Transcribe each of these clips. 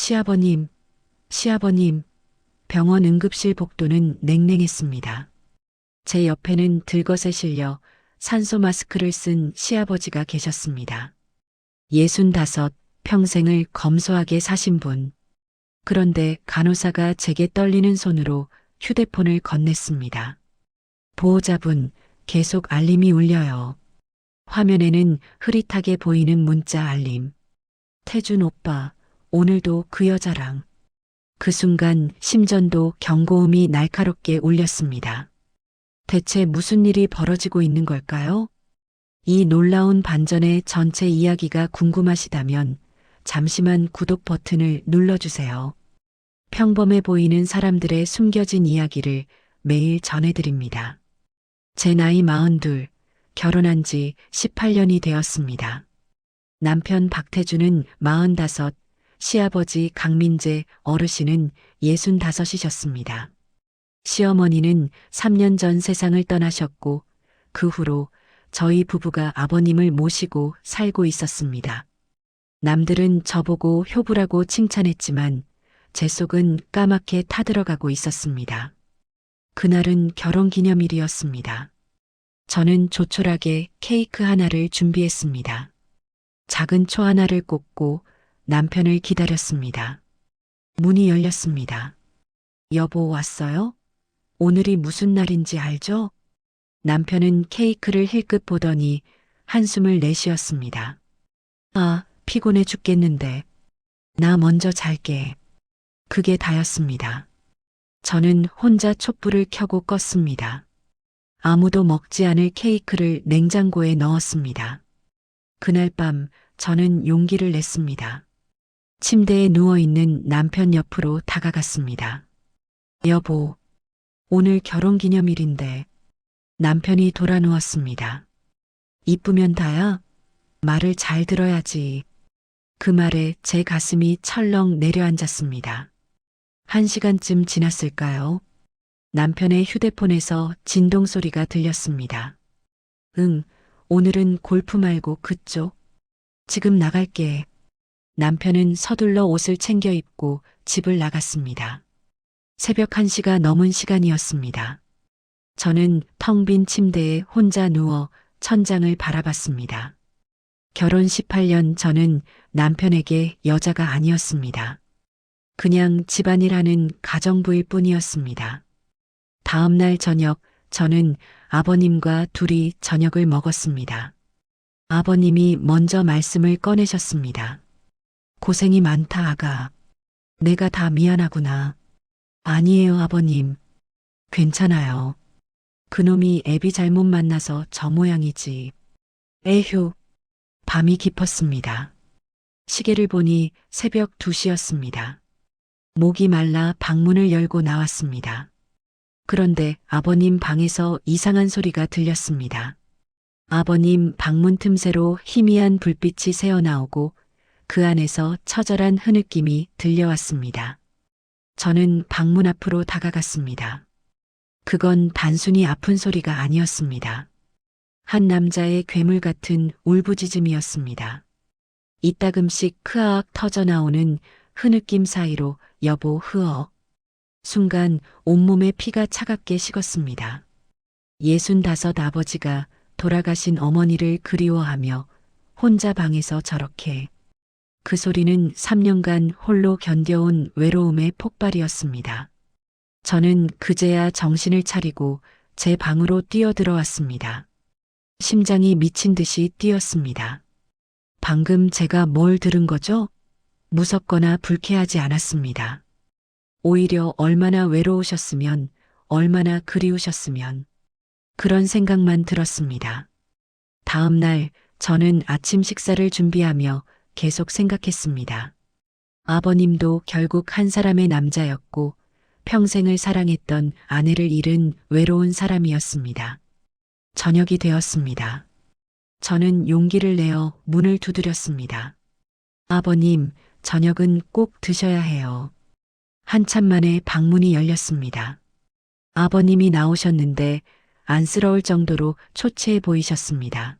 시아버님, 시아버님, 병원 응급실 복도는 냉랭했습니다. 제 옆에는 들것에 실려 산소 마스크를 쓴 시아버지가 계셨습니다. 65, 평생을 검소하게 사신 분. 그런데 간호사가 제게 떨리는 손으로 휴대폰을 건넸습니다. 보호자분, 계속 알림이 울려요. 화면에는 흐릿하게 보이는 문자 알림. 태준 오빠, 오늘도 그 여자랑. 그 순간 심전도 경고음이 날카롭게 울렸습니다. 대체 무슨 일이 벌어지고 있는 걸까요? 이 놀라운 반전의 전체 이야기가 궁금하시다면 잠시만 구독 버튼을 눌러주세요. 평범해 보이는 사람들의 숨겨진 이야기를 매일 전해드립니다. 제 나이 42, 결혼한 지 18년이 되었습니다. 남편 박태주는 45, 시아버지 강민재 어르신은 65이셨습니다. 시어머니는 3년 전 세상을 떠나셨고 그 후로 저희 부부가 아버님을 모시고 살고 있었습니다. 남들은 저보고 효부라고 칭찬했지만 제 속은 까맣게 타들어가고 있었습니다. 그날은 결혼 기념일이었습니다. 저는 조촐하게 케이크 하나를 준비했습니다. 작은 초 하나를 꽂고 남편을 기다렸습니다. 문이 열렸습니다. 여보 왔어요? 오늘이 무슨 날인지 알죠? 남편은 케이크를 힐끗 보더니 한숨을 내쉬었습니다. 아, 피곤해 죽겠는데. 나 먼저 잘게. 그게 다였습니다. 저는 혼자 촛불을 켜고 껐습니다. 아무도 먹지 않을 케이크를 냉장고에 넣었습니다. 그날 밤 저는 용기를 냈습니다. 침대에 누워있는 남편 옆으로 다가갔습니다. 여보, 오늘 결혼 기념일인데. 남편이 돌아 누웠습니다. 이쁘면 다야? 말을 잘 들어야지. 그 말에 제 가슴이 철렁 내려앉았습니다. 1시간쯤 지났을까요? 남편의 휴대폰에서 진동 소리가 들렸습니다. 응, 오늘은 골프 말고 그쪽. 지금 나갈게. 남편은 서둘러 옷을 챙겨 입고 집을 나갔습니다. 새벽 1시가 넘은 시간이었습니다. 저는 텅 빈 침대에 혼자 누워 천장을 바라봤습니다. 결혼 18년 저는 남편에게 여자가 아니었습니다. 그냥 집안일하는 가정부일 뿐이었습니다. 다음 날 저녁 저는 아버님과 둘이 저녁을 먹었습니다. 아버님이 먼저 말씀을 꺼내셨습니다. 고생이 많다, 아가. 내가 다 미안하구나. 아니에요, 아버님. 괜찮아요. 그놈이 애비 잘못 만나서 저 모양이지. 에휴. 밤이 깊었습니다. 시계를 보니 새벽 2시였습니다. 목이 말라 방문을 열고 나왔습니다. 그런데 아버님 방에서 이상한 소리가 들렸습니다. 아버님 방문 틈새로 희미한 불빛이 새어나오고 그 안에서 처절한 흐느낌이 들려왔습니다. 저는 방문 앞으로 다가갔습니다. 그건 단순히 아픈 소리가 아니었습니다. 한 남자의 괴물 같은 울부짖음이었습니다. 이따금씩 크아악 터져나오는 흐느낌 사이로 여보 흐어. 순간 온몸에 피가 차갑게 식었습니다. 65 아버지가 돌아가신 어머니를 그리워하며 혼자 방에서 저렇게. 그 소리는 3년간 홀로 견뎌온 외로움의 폭발이었습니다. 저는 그제야 정신을 차리고 제 방으로 뛰어들어왔습니다. 심장이 미친 듯이 뛰었습니다. 방금 제가 뭘 들은 거죠? 무섭거나 불쾌하지 않았습니다. 오히려 얼마나 외로우셨으면, 얼마나 그리우셨으면 그런 생각만 들었습니다. 다음 날 저는 아침 식사를 준비하며 계속 생각했습니다. 아버님도 결국 한 사람의 남자였고 평생을 사랑했던 아내를 잃은 외로운 사람이었습니다. 저녁이 되었습니다. 저는 용기를 내어 문을 두드렸습니다. 아버님, 저녁은 꼭 드셔야 해요. 한참 만에 방문이 열렸습니다. 아버님이 나오셨는데 안쓰러울 정도로 초췌해 보이셨습니다.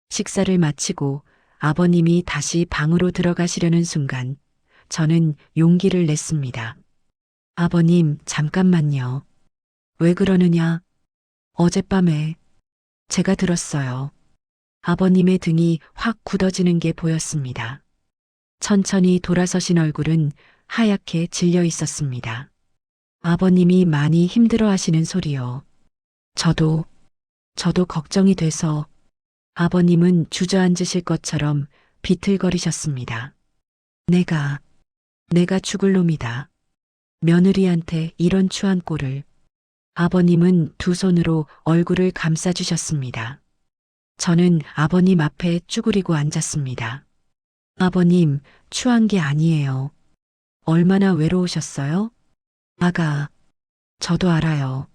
식사를 마치고 아버님이 다시 방으로 들어가시려는 순간 저는 용기를 냈습니다. 아버님, 잠깐만요. 왜 그러느냐? 어젯밤에 제가 들었어요. 아버님의 등이 확 굳어지는 게 보였습니다. 천천히 돌아서신 얼굴은 하얗게 질려 있었습니다. 아버님이 많이 힘들어 하시는 소리요. 저도 걱정이 돼서 아버님은 주저앉으실 것처럼 비틀거리셨습니다. 내가 죽을 놈이다. 며느리한테 이런 추한 꼴을. 아버님은 두 손으로 얼굴을 감싸주셨습니다. 저는 아버님 앞에 쭈그리고 앉았습니다. 아버님, 추한 게 아니에요. 얼마나 외로우셨어요? 아가, 저도 알아요.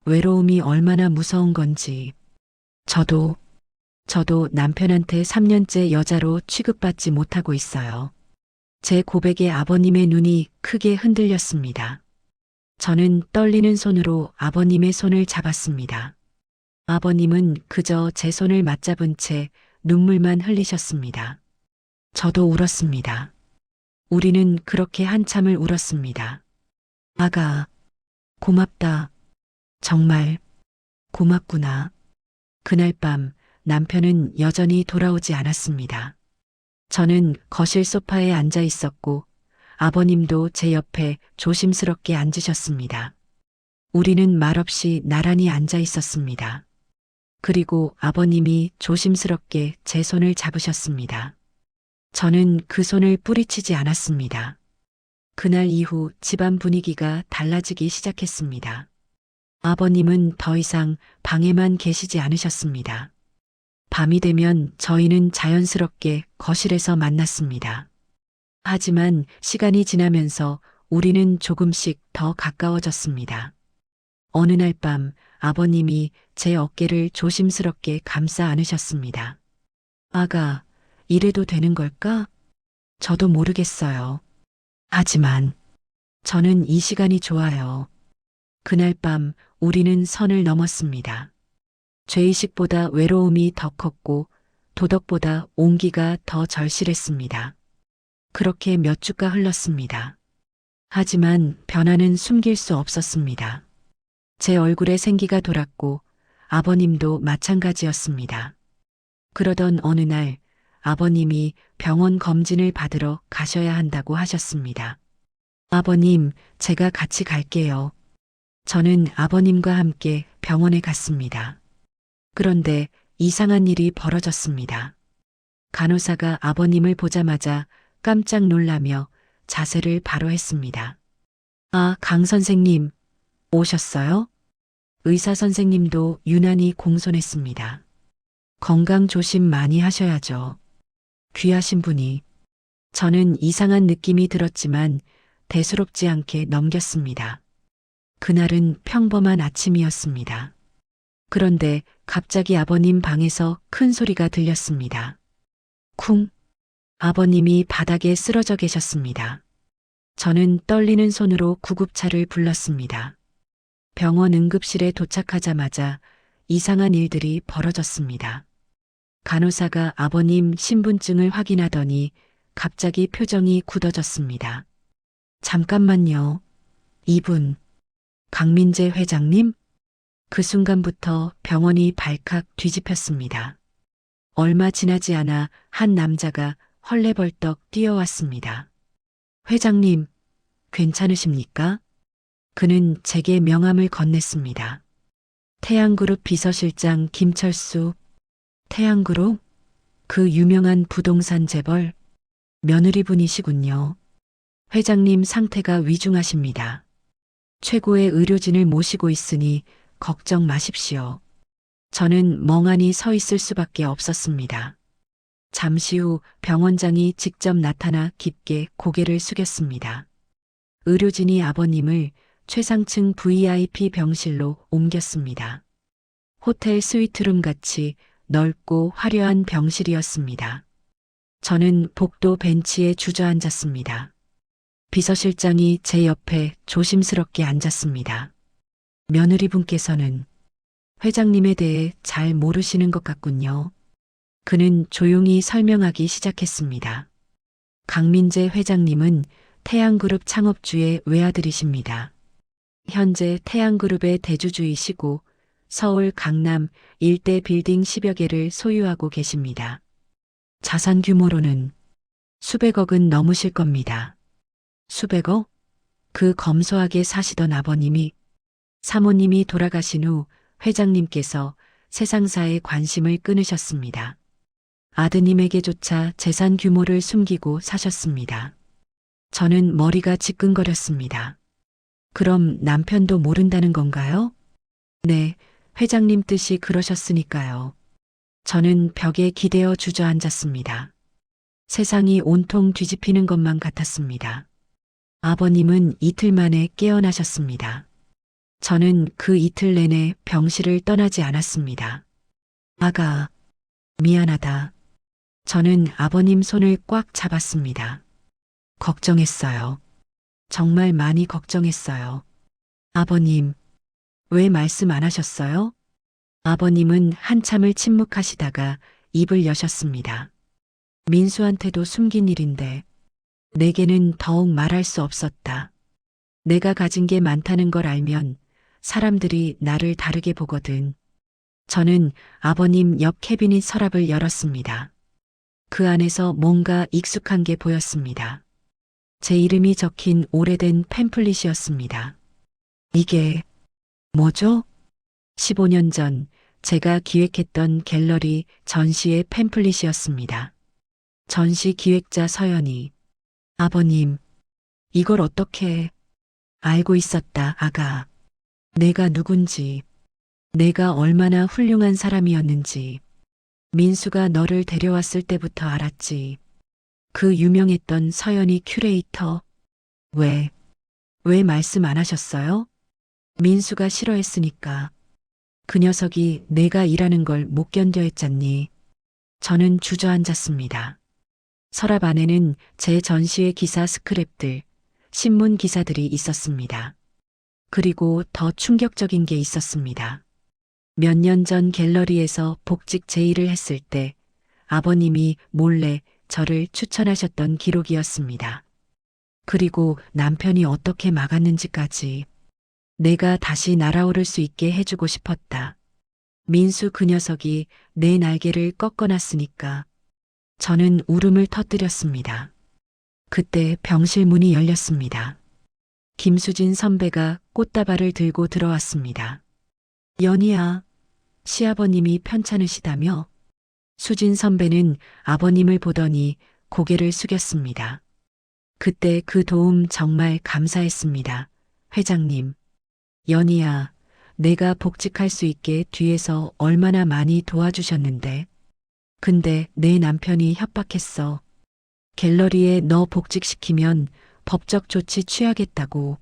외로움이 얼마나 무서운 건지. 저도 남편한테 3년째 여자로 취급받지 못하고 있어요. 제 고백에 아버님의 눈이 크게 흔들렸습니다. 저는 떨리는 손으로 아버님의 손을 잡았습니다. 아버님은 그저 제 손을 맞잡은 채 눈물만 흘리셨습니다. 저도 울었습니다. 우리는 그렇게 한참을 울었습니다. 아가, 고맙다. 정말 고맙구나. 그날 밤 남편은 여전히 돌아오지 않았습니다. 저는 거실 소파에 앉아 있었고 아버님도 제 옆에 조심스럽게 앉으셨습니다. 우리는 말없이 나란히 앉아 있었습니다. 그리고 아버님이 조심스럽게 제 손을 잡으셨습니다. 저는 그 손을 뿌리치지 않았습니다. 그날 이후 집안 분위기가 달라지기 시작했습니다. 아버님은 더 이상 방에만 계시지 않으셨습니다. 밤이 되면 저희는 자연스럽게 거실에서 만났습니다. 하지만 시간이 지나면서 우리는 조금씩 더 가까워졌습니다. 어느 날 밤 아버님이 제 어깨를 조심스럽게 감싸 안으셨습니다. 아가, 이래도 되는 걸까? 저도 모르겠어요. 하지만 저는 이 시간이 좋아요. 그날 밤 우리는 선을 넘었습니다. 죄의식보다 외로움이 더 컸고 도덕보다 온기가 더 절실했습니다. 그렇게 몇 주가 흘렀습니다. 하지만 변화는 숨길 수 없었습니다. 제 얼굴에 생기가 돌았고 아버님도 마찬가지였습니다. 그러던 어느 날 아버님이 병원 검진을 받으러 가셔야 한다고 하셨습니다. 아버님, 제가 같이 갈게요. 저는 아버님과 함께 병원에 갔습니다. 그런데 이상한 일이 벌어졌습니다. 간호사가 아버님을 보자마자 깜짝 놀라며 자세를 바로 했습니다. 아, 강 선생님, 오셨어요? 의사 선생님도 유난히 공손했습니다. 건강 조심 많이 하셔야죠. 귀하신 분이. 저는 이상한 느낌이 들었지만 대수롭지 않게 넘겼습니다. 그날은 평범한 아침이었습니다. 그런데 갑자기 아버님 방에서 큰 소리가 들렸습니다. 쿵. 아버님이 바닥에 쓰러져 계셨습니다. 저는 떨리는 손으로 구급차를 불렀습니다. 병원 응급실에 도착하자마자 이상한 일들이 벌어졌습니다. 간호사가 아버님 신분증을 확인하더니 갑자기 표정이 굳어졌습니다. 잠깐만요. 이분, 강민재 회장님? 그 순간부터 병원이 발칵 뒤집혔습니다. 얼마 지나지 않아 한 남자가 헐레벌떡 뛰어왔습니다. 회장님, 괜찮으십니까? 그는 제게 명함을 건넸습니다. 태양그룹 비서실장 김철수. 태양그룹? 그 유명한 부동산 재벌 며느리분이시군요. 회장님 상태가 위중하십니다. 최고의 의료진을 모시고 있으니 걱정 마십시오. 저는 멍하니 서 있을 수밖에 없었습니다. 잠시 후 병원장이 직접 나타나 깊게 고개를 숙였습니다. 의료진이 아버님을 최상층 VIP 병실로 옮겼습니다. 호텔 스위트룸 같이 넓고 화려한 병실이었습니다. 저는 복도 벤치에 주저앉았습니다. 비서실장이 제 옆에 조심스럽게 앉았습니다. 며느리분께서는 회장님에 대해 잘 모르시는 것 같군요. 그는 조용히 설명하기 시작했습니다. 강민재 회장님은 태양그룹 창업주의 외아들이십니다. 현재 태양그룹의 대주주이시고 서울 강남 일대 빌딩 10여 개를 소유하고 계십니다. 자산 규모로는 수백억은 넘으실 겁니다. 수백억? 그 검소하게 사시던 아버님이 사모님이 돌아가신 후 회장님께서 세상사에 관심을 끊으셨습니다. 아드님에게조차 재산 규모를 숨기고 사셨습니다. 저는 머리가 지끈거렸습니다. 그럼 남편도 모른다는 건가요? 네, 회장님 뜻이 그러셨으니까요. 저는 벽에 기대어 주저앉았습니다. 세상이 온통 뒤집히는 것만 같았습니다. 아버님은 이틀 만에 깨어나셨습니다. 저는 그 이틀 내내 병실을 떠나지 않았습니다. 아가, 미안하다. 저는 아버님 손을 꽉 잡았습니다. 걱정했어요. 정말 많이 걱정했어요. 아버님, 왜 말씀 안 하셨어요? 아버님은 한참을 침묵하시다가 입을 여셨습니다. 민수한테도 숨긴 일인데 내게는 더욱 말할 수 없었다. 내가 가진 게 많다는 걸 알면 사람들이 나를 다르게 보거든. 저는 아버님 옆 캐비닛 서랍을 열었습니다. 그 안에서 뭔가 익숙한 게 보였습니다. 제 이름이 적힌 오래된 팸플릿이었습니다. 이게 뭐죠? 15년 전 제가 기획했던 갤러리 전시의 팸플릿이었습니다. 전시 기획자 서연이, 아버님, 이걸 어떻게 알고 있었다, 아가. 내가 누군지, 내가 얼마나 훌륭한 사람이었는지, 민수가 너를 데려왔을 때부터 알았지. 그 유명했던 서연이 큐레이터. 왜 말씀 안 하셨어요? 민수가 싫어했으니까. 그 녀석이 내가 일하는 걸 못 견뎌 했잖니. 저는 주저앉았습니다. 서랍 안에는 제 전시회 기사 스크랩들, 신문 기사들이 있었습니다. 그리고 더 충격적인 게 있었습니다. 몇 년 전 갤러리에서 복직 제의를 했을 때 아버님이 몰래 저를 추천하셨던 기록이었습니다. 그리고 남편이 어떻게 막았는지까지. 내가 다시 날아오를 수 있게 해주고 싶었다. 민수 그 녀석이 내 날개를 꺾어놨으니까. 저는 울음을 터뜨렸습니다. 그때 병실 문이 열렸습니다. 김수진 선배가 꽃다발을 들고 들어왔습니다. 연희야, 시아버님이 편찮으시다며? 수진 선배는 아버님을 보더니 고개를 숙였습니다. 그때 그 도움 정말 감사했습니다. 회장님. 연희야, 내가 복직할 수 있게 뒤에서 얼마나 많이 도와주셨는데. 근데 내 남편이 협박했어. 갤러리에 너 복직시키면 법적 조치 취하겠다고.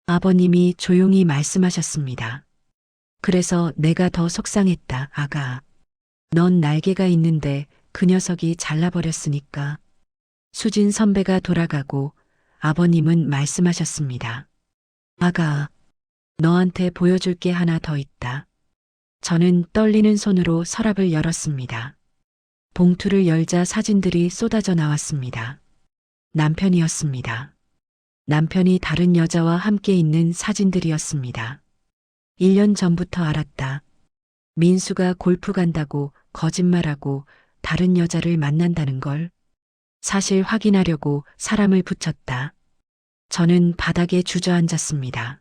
아버님이 조용히 말씀하셨습니다. 그래서 내가 더 속상했다, 아가. 넌 날개가 있는데 그 녀석이 잘라버렸으니까. 수진 선배가 돌아가고 아버님은 말씀하셨습니다. 아가, 너한테 보여줄 게 하나 더 있다. 저는 떨리는 손으로 서랍을 열었습니다. 봉투를 열자 사진들이 쏟아져 나왔습니다. 남편이었습니다. 남편이 다른 여자와 함께 있는 사진들이었습니다. 1년 전부터 알았다. 민수가 골프 간다고 거짓말하고 다른 여자를 만난다는 걸. 사실 확인하려고 사람을 붙였다. 저는 바닥에 주저앉았습니다.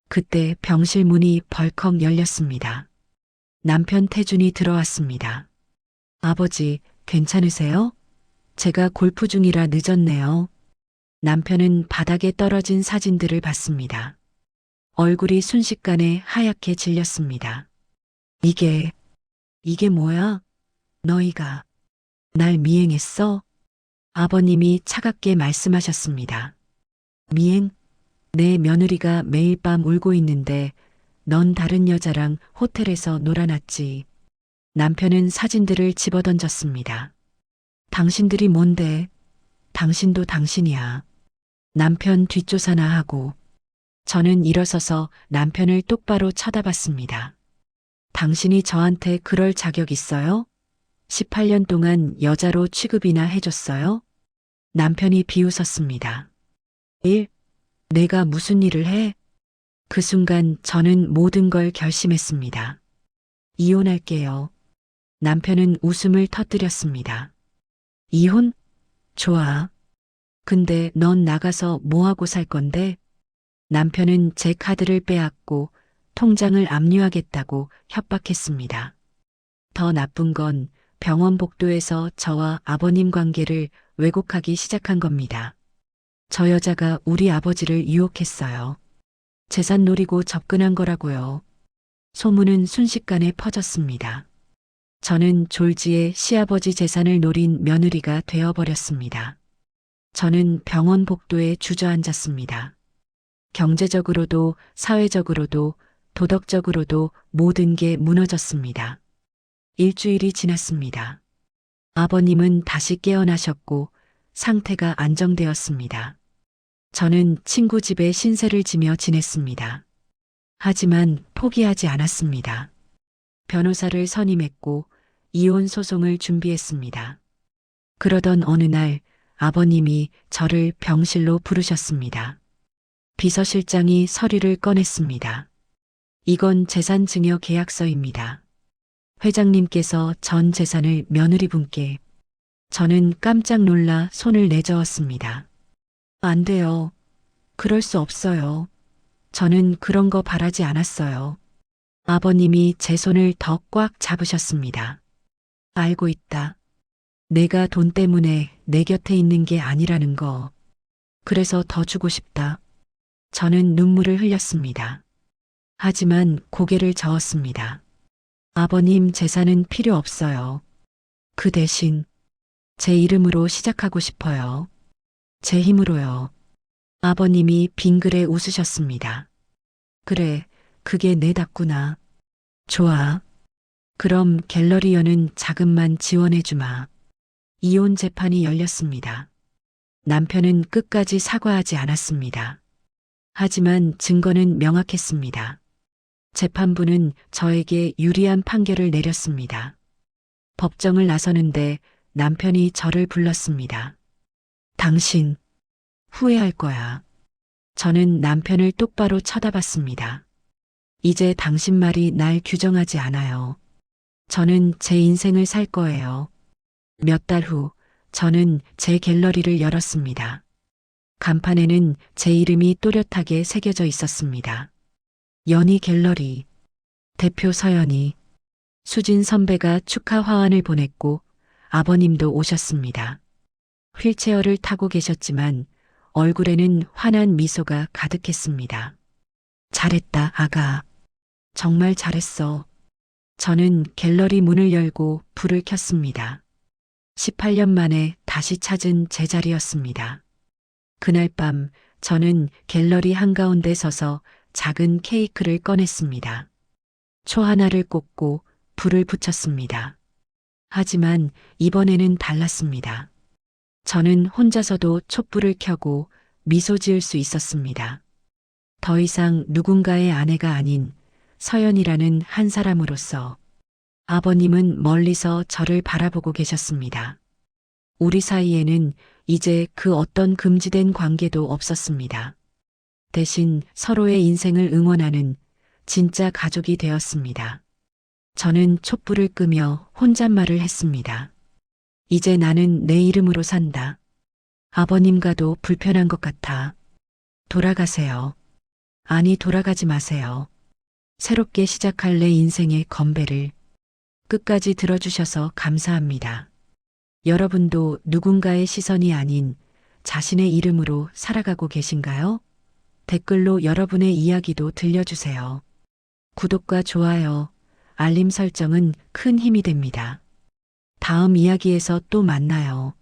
그때 병실 문이 벌컥 열렸습니다. 남편 태준이 들어왔습니다. 아버지, 괜찮으세요? 제가 골프 중이라 늦었네요. 남편은 바닥에 떨어진 사진들을 봤습니다. 얼굴이 순식간에 하얗게 질렸습니다. 이게 뭐야? 너희가 날 미행했어? 아버님이 차갑게 말씀하셨습니다. 미행? 내 며느리가 매일 밤 울고 있는데 넌 다른 여자랑 호텔에서 놀아났지. 남편은 사진들을 집어던졌습니다. 당신들이 뭔데? 당신도 당신이야. 남편 뒷조사나 하고. 저는 일어서서 남편을 똑바로 쳐다봤습니다. 당신이 저한테 그럴 자격 있어요? 18년 동안 여자로 취급이나 해줬어요? 남편이 비웃었습니다. 일? 내가 무슨 일을 해? 그 순간 저는 모든 걸 결심했습니다. 이혼할게요. 남편은 웃음을 터뜨렸습니다. 이혼? 좋아. 근데 넌 나가서 뭐하고 살 건데? 남편은 제 카드를 빼앗고 통장을 압류하겠다고 협박했습니다. 더 나쁜 건 병원 복도에서 저와 아버님 관계를 왜곡하기 시작한 겁니다. 저 여자가 우리 아버지를 유혹했어요. 재산 노리고 접근한 거라고요. 소문은 순식간에 퍼졌습니다. 저는 졸지에 시아버지 재산을 노린 며느리가 되어버렸습니다. 저는 병원 복도에 주저앉았습니다. 경제적으로도 사회적으로도 도덕적으로도 모든 게 무너졌습니다. 일주일이 지났습니다. 아버님은 다시 깨어나셨고 상태가 안정되었습니다. 저는 친구 집에 신세를 지며 지냈습니다. 하지만 포기하지 않았습니다. 변호사를 선임했고 이혼 소송을 준비했습니다. 그러던 어느 날 아버님이 저를 병실로 부르셨습니다. 비서실장이 서류를 꺼냈습니다. 이건 재산증여 계약서입니다. 회장님께서 전 재산을 며느리분께. 저는 깜짝 놀라 손을 내저었습니다. 안 돼요. 그럴 수 없어요. 저는 그런 거 바라지 않았어요. 아버님이 제 손을 더 꽉 잡으셨습니다. 알고 있다. 내가 돈 때문에 내 곁에 있는 게 아니라는 거. 그래서 더 주고 싶다. 저는 눈물을 흘렸습니다. 하지만 고개를 저었습니다. 아버님 재산은 필요 없어요. 그 대신 제 이름으로 시작하고 싶어요. 제 힘으로요. 아버님이 빙그레 웃으셨습니다. 그래, 그게 내 답구나. 좋아. 그럼 갤러리어는 자금만 지원해주마. 이혼 재판이 열렸습니다. 남편은 끝까지 사과하지 않았습니다. 하지만 증거는 명확했습니다. 재판부는 저에게 유리한 판결을 내렸습니다. 법정을 나서는데 남편이 저를 불렀습니다. 당신, 후회할 거야. 저는 남편을 똑바로 쳐다봤습니다. 이제 당신 말이 날 규정하지 않아요. 저는 제 인생을 살 거예요. 몇 달 후, 저는 제 갤러리를 열었습니다. 간판에는 제 이름이 또렷하게 새겨져 있었습니다. 연희 갤러리, 대표 서연희, 수진 선배가 축하 화환을 보냈고 아버님도 오셨습니다. 휠체어를 타고 계셨지만 얼굴에는 환한 미소가 가득했습니다. 잘했다, 아가. 정말 잘했어. 저는 갤러리 문을 열고 불을 켰습니다. 18년 만에 다시 찾은 제자리였습니다. 그날 밤 저는 갤러리 한가운데 서서 작은 케이크를 꺼냈습니다. 초 하나를 꽂고 불을 붙였습니다. 하지만 이번에는 달랐습니다. 저는 혼자서도 촛불을 켜고 미소 지을 수 있었습니다. 더 이상 누군가의 아내가 아닌 서연이라는 한 사람으로서. 아버님은 멀리서 저를 바라보고 계셨습니다. 우리 사이에는 이제 그 어떤 금지된 관계도 없었습니다. 대신 서로의 인생을 응원하는 진짜 가족이 되었습니다. 저는 촛불을 끄며 혼잣말을 했습니다. 이제 나는 내 이름으로 산다. 아버님과도 불편한 것 같아. 돌아가세요. 아니, 돌아가지 마세요. 새롭게 시작할 내 인생의 건배를 끝까지 들어주셔서 감사합니다. 여러분도 누군가의 시선이 아닌 자신의 이름으로 살아가고 계신가요? 댓글로 여러분의 이야기도 들려주세요. 구독과 좋아요, 알림 설정은 큰 힘이 됩니다. 다음 이야기에서 또 만나요.